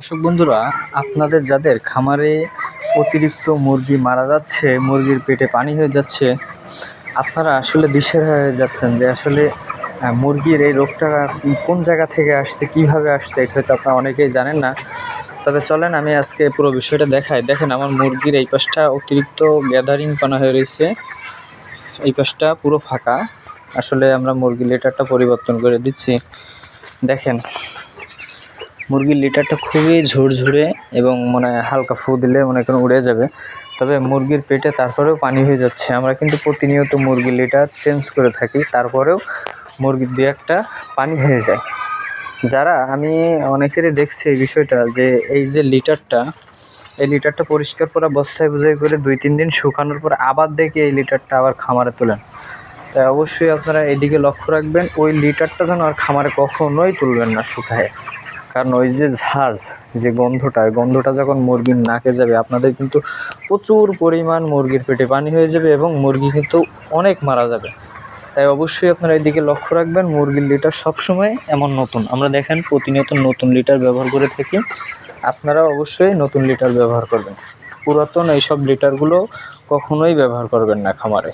দর্শক বন্ধুরা, আপনাদের যাদের খামারে অতিরিক্ত মুরগি মারা যাচ্ছে, মুরগির পেটে পানি হয়ে যাচ্ছে, আপনারা আসলে দিশেহারা হয়ে যাচ্ছেন যে আসলে মুরগির এই রোগটা কোন জায়গা থেকে আসছে, কিভাবে আসছে, এটা হয়তো আপনারা অনেকেই জানেন না। তবে চলেন আমি আজকে পুরো বিষয়টা দেখাই। দেখেন, আমার মুরগির এই পাশটা অতিরিক্ত গ্যাদারিং পানা হয়ে রয়েছে, এই পাশটা পুরো ফাঁকা। আসলে আমরা মুরগির লিটারটা পরিবর্তন করে দিচ্ছি। দেখেন, মুরগির লিটারটা খুবই ঝুরঝুরে এবং হালকা ফু দিলে মনে করেন উড়ে যাবে। তবে মুরগির পেটে তারপরেও পানি হয়ে যাচ্ছে। আমরা কিন্তু প্রতিনিয়ত মুরগির লিটার চেঞ্জ করে থাকি, তারপরেও মুরগির দু একটা পানি হয়ে যায়। যারা আমি অনেকেরই দেখছি এই বিষয়টা, যে এই যে এই লিটারটা পরিষ্কার করা বস্তায় বোঝাই করে 2-3 দিন শুকানোর পর আবার দেখে এই লিটারটা আবার খামারে তোলেন। তাই অবশ্যই আপনারা এদিকে লক্ষ্য রাখবেন, ওই লিটারটা যেন আর খামারে কখনোই তুলবেন না শুকায়। কারণ ওই যে ঝাঁজ, যে গন্ধটা যখন মুরগির নাকে যাবে, আপনাদের কিন্তু প্রচুর পরিমাণ মুরগির পেটে পানি হয়ে যাবে এবং মুরগি কিন্তু অনেক মারা যাবে। তাই অবশ্যই আপনারা এদিকে লক্ষ্য রাখবেন। মুরগির লিটার সবসময় এমন নতুন, আমরা দেখেন প্রতিনিয়ত নতুন লিটার ব্যবহার করে থাকি। আপনারা অবশ্যই নতুন লিটার ব্যবহার করবেন, পুরাতন এইসব লিটারগুলো কখনোই ব্যবহার করবেন না খামারে।